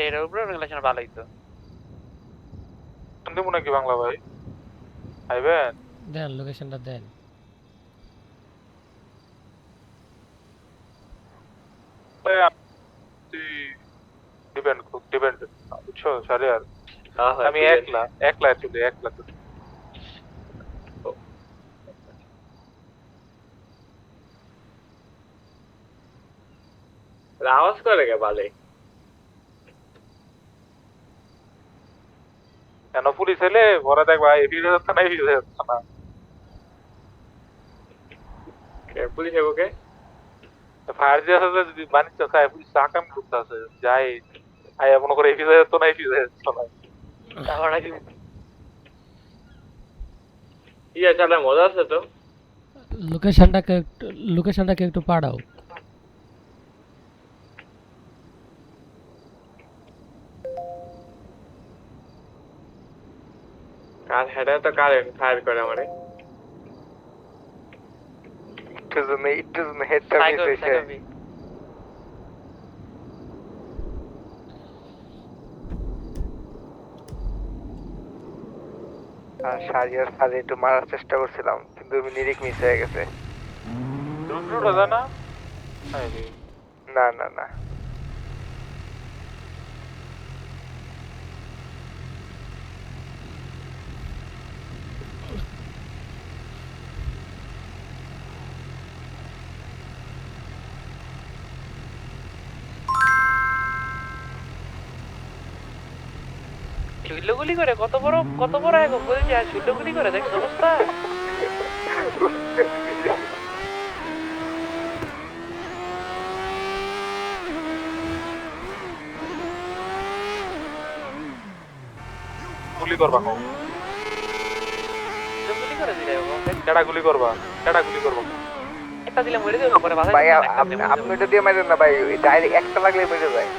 এটার উপরে রিলেশন ভালোই তো। দেবো নাকি বাংলা ভাই? আইবেন? দেন লোকেশনটা দেন। তুই ডিপেন্ড ডিপেন্ড বুঝছো সারে আর হ্যাঁ হ্যাঁ আমি একলা একলা চলে একলা চলে। আওয়াজ করে কে ভালোই। কেন পুলিশ এলে ভরা দেখবা এফিস যাচ্ছে না এফিস যাচ্ছে না। পুলিশ এগোকে ফায়ার দিয়ে আসলে যদি বাণিজ্য খায় পুলিশ আকাম করতে আছে যাই আয়া মনে করে এফিস যাচ্ছে না এফিস যাচ্ছে না। তারপর নাকি ইয়ে চালা মজা আছে তো। লোকেশনটাকে একটু পাঠাও। কার হেডে তো কারেন্ট ফায়ার করে আমারে। একটু জন্য হেডটা মিস হয়েছে। আর সারিয়ার সারে একটু মারার চেষ্টা করছিলাম কিন্তু নিরিক মিস হয়ে গেছে। রুটটা যায় না? না না না শুল্লগুলি করে কত বড় এখন বলছি আর শুল্লগুলি করে দেখছো অবস্থা। গুলি করবা কো শুল্লগুলি করে দিলে কেডা গুলি করবা কেডা গুলি করবা একটা দিলে মরে দেবো পরে বাসায় ভাই আপনি ওটা দিয়ে মারেন না ভাই, ডাইরেক্ট একটা লাগলে মেরে যায়।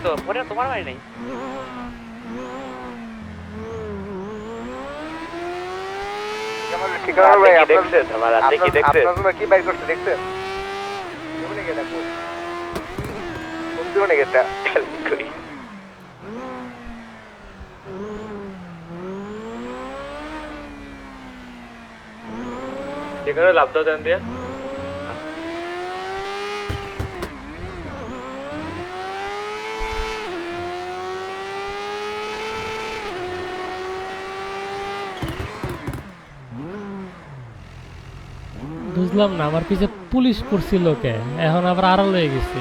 তো পরে তোমার মারি নাই। ঠিকানা ভাই দেখছেন আমার রাতে কি দেখছেন? আপনার জন্য কি বাইর করছে দেখছেন? জীবনে গেটা কোন জীবনে গেটা যেখানে লাভ দাও দেন দিয়া বুঝলাম না আমার পিছে পুলিশ করছিল কে, এখন আবার আড়াল হয়ে গেছি।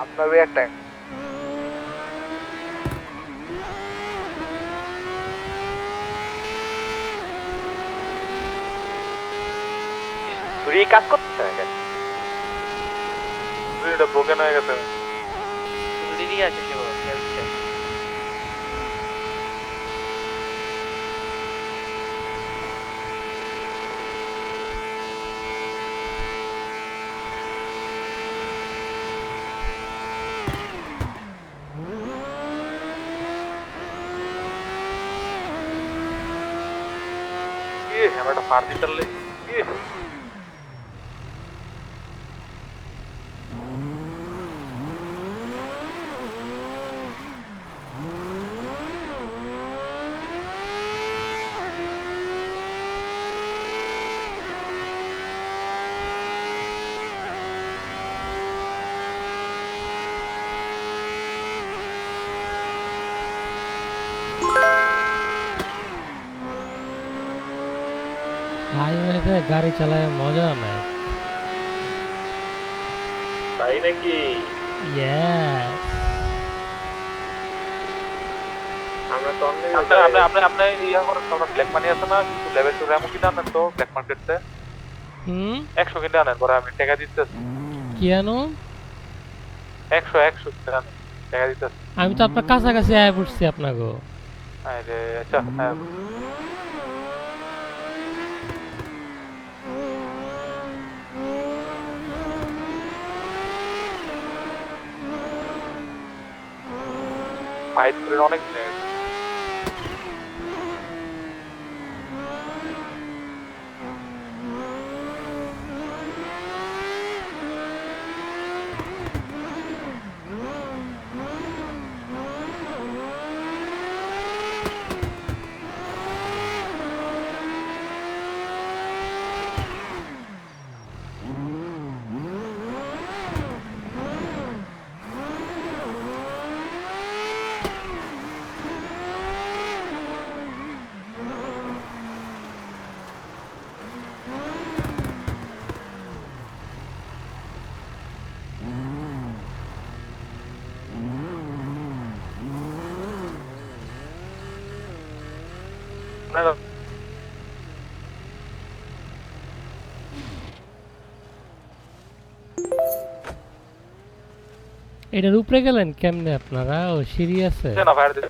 আপনার একটা ছুরি কাজ করতেছে না কেন? এটা ব্রোকেন হয়ে গেছে। দিদি আছে সে আমার একটা ফার দিতে পারলে হাইওয়েতে গাড়ি চালায় মজা নাই। তাই নাকি? ইয়েস। আমরা তো অনেক আপনি ইয়া করেন তো, আপনার ব্ল্যাক মানি আছে না কিছু লেভেল 2 এমন কিনা আনেন তো ব্ল্যাক মার্কেটে 100 কিনা আনেন পরে আমি টাকা দিতেছি। কি আনো? 100 কিনা আনেন টাকা দিতেছি। আমি তো আপনার কাছাকাছি আয় পড়ছি আপনাকে। আরে আচ্ছা হ্যাঁ ফাইট করে অনেক দিন হয়ে গেছে। না, এটার উপরে গেলেন কেমনে আপনারা? ও সিঁড়ি আছে? না ফায়ার দিতে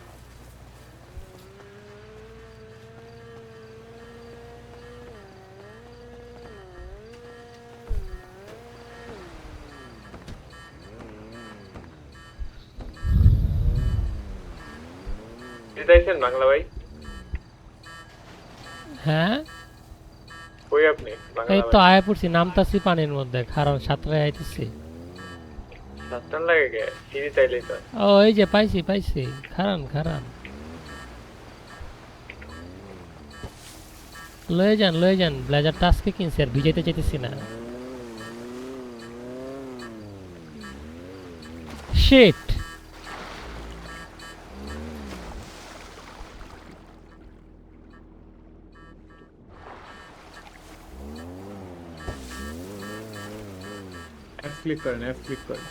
দিতেছেন বাংলা ভাই? হ্যাঁ কই আপনি বাংলা এই তো ভাই? আয়া পড়ছি, নামতাছি পানির মধ্যে, কারণ সাঁতরে আইতেছি। সাতটান লাগে কে? সিঁড়ি চাইলেই তো। ও এই যে পাইছি পাইছি, খারান খারান, লয়ে যান ব্লেজারটা আজকে কিনছি আর ভিজাইতে চাইতেছি না। শিট, एफ क्लिक करें, एफ क्लिक करें।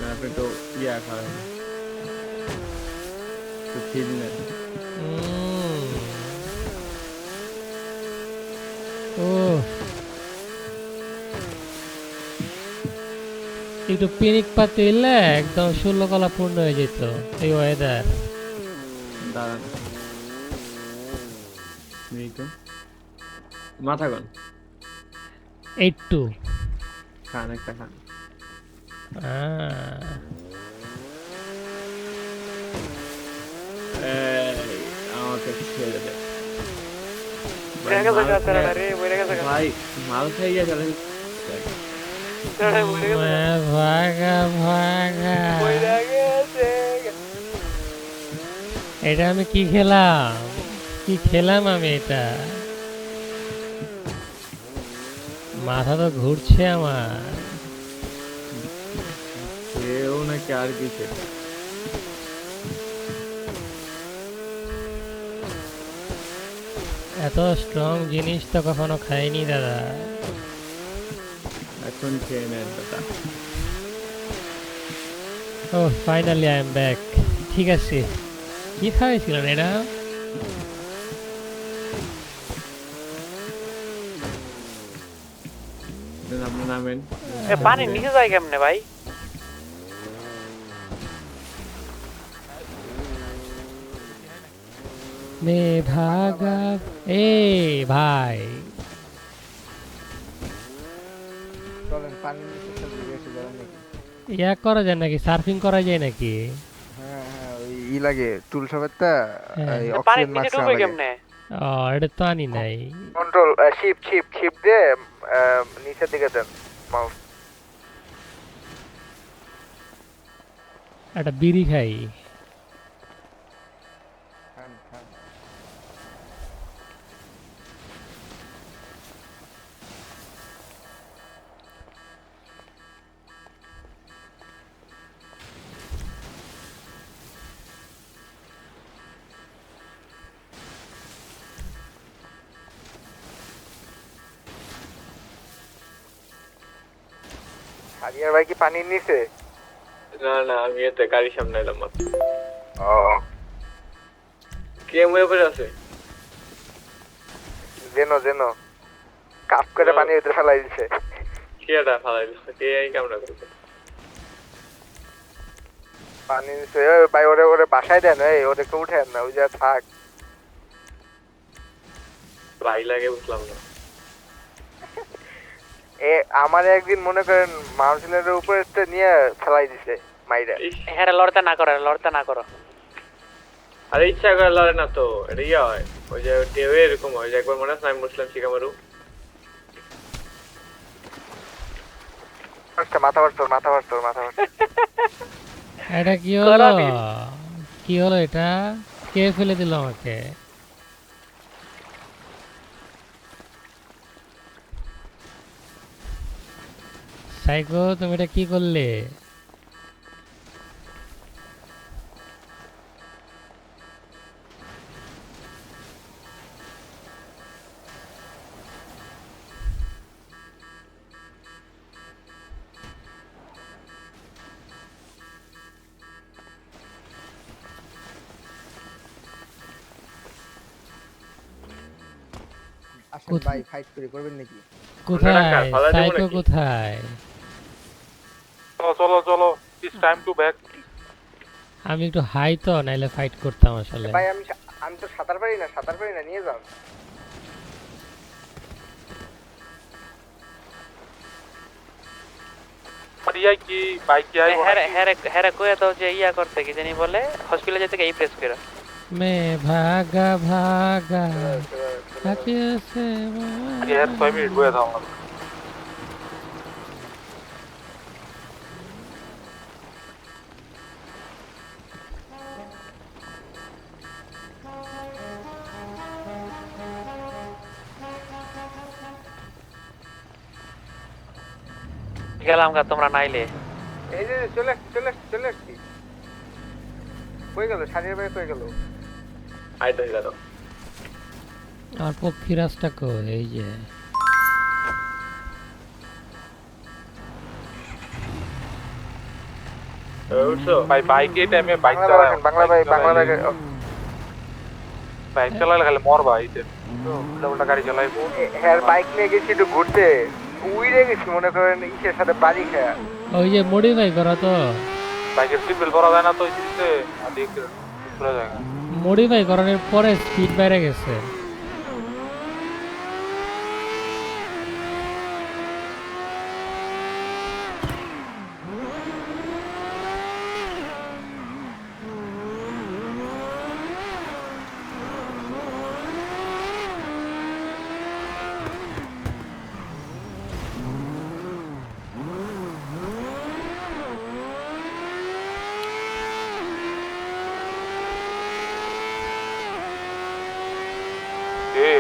मैं पे तो ये आखा है तो ठीक नहीं ও একটু পিনিক পাতি হইলে একদম 16 কলা পূর্ণ হয়ে যেত এই ওয়েদার। दादा नहीं तो माथा कौन 82 खाने का खाना আমাকে ছেড়ে দে বইরা গেছে গা তারা রে, বইরা গেছে গা। ভাই মাল খেয়ে গিয়ে চলে তারা বইরা গেছে গা। ভাগা ভাগা, বইরা গেছে গা। এটা আমি কি খেলাম, কি খেলাম আমি এটা? মাথা তো ঘুরছে আমার। কেউ নাকি আর কিছু এত স্ট্রং জিনিস তো কখনো খাইনি দাদা। এখন খেয়ে নেন দাদা ও ফাইনালি আই এম ব্যাক। ঠিক আছে, কি খাওয়াইছিলেন এটা? আপনার নামেন এ পানি নিচে যায় কেমনে ভাই? মে ভাগা এ ভাই, চলেন পানির নিচে সব ঘুরে এসে যাবেন নাকি? ইয়া করা যায় নাকি, সার্ফিং করা যায় নাকি? হ্যাঁ হ্যাঁ, ওই ই লাগে টুল সবেরটা, হ্যাঁ। এই পানির অক্সিজেন নিচে মাস্ক ডুবে লাগে। কেমনে? ও এটা তো আনি নাই। কন্ট্রোল শিপ শিপ শিপ দিয়ে নিচের দিকে দেন মাউস। একটা বিড়ি খাই। খান খান। হারিয়ার ভাই কি পানির নিচে? না না, আমি এতে গাড়ির সামনে এলাম মাত্র। ও কে মরে পড়ে আছে? জেনো জেনো কাপ করে পানির ভিতরে ফেলাই দিছে। কে এটা ফালাইল? কে এই কামড়া করছে? পানি নিচে ওই ভাই ওরে ওরে বাসায় দেন এই ওরে কেউ উঠেন না ওই যা থাক ভাই লাগে বুঝলাম না। এ আমার একদিন মনে করেন মাউন্টেনের উপরে নিয়ে ফেলাই দিছে মাইরা ইস, হ্যাঁ লড়তে না করো লড়তে না করো আরে ইচ্ছা করে লড়ে না তো, এটা ইয়ে হয় ওই যে ঢেউ এরকম হয় যে একবার মনে আছে আমি মুসলিম শিকামারু আচ্ছা মাথা মারতো এটা কি হলো করাবি। কি হলো এটা কে ফেলে দিল আমাকে সাইকো তুমি এটা কি করলে আসেন ভাই ফাইট করে করবেন নাকি কোথায় রাখা, ফালা দেবো সাইকো নাকি? কোথায় চলো ইটস টাইম টু ব্যাক। আমি একটু হাই তো নাইলে ফাইট করতাম আসলে ভাই আমি তো সাঁতার পারি না নিয়ে যান ইয়া কি বাইক কি আইবো হ্যাঁ নাকি? হ্যাঁ কয়ে দাও যে ইয়া করতে কি জানি বলে হসপিটালে যেতে এই প্রেস করে মে ভাগা ভাগা কাটিয়েছে এর 6 মিনিট বয়ে দাও আমাকে। গেলাম গা তোমরা নাইলে এই যে চলে আসছি কই গেল সারির ভাই কই গেল আয় তো হিলা দাও আর পক্ষীরাজটা কই এই যে উঠছো ভাই বাইকে টাইমে বাইক বাংলা চালায় রাখেন বাংলা ভাই বাইক চালালে খালি মর ভাই উল্টা গাড়ি চালাইবো হ্যাঁ বাইক নিয়ে গেছি একটু ঘুরতে উইরে গেছি মনে করেন ইসের সাথে বাড়ি খায়া ওই যে মডিফাই করা তো বাইকের সিট বেল্ট পরা যায় না তো এই জিনিসে আদিক পুরো জায়গা মডিফাই করানোর পরে স্পিড বাইরে গেছে এই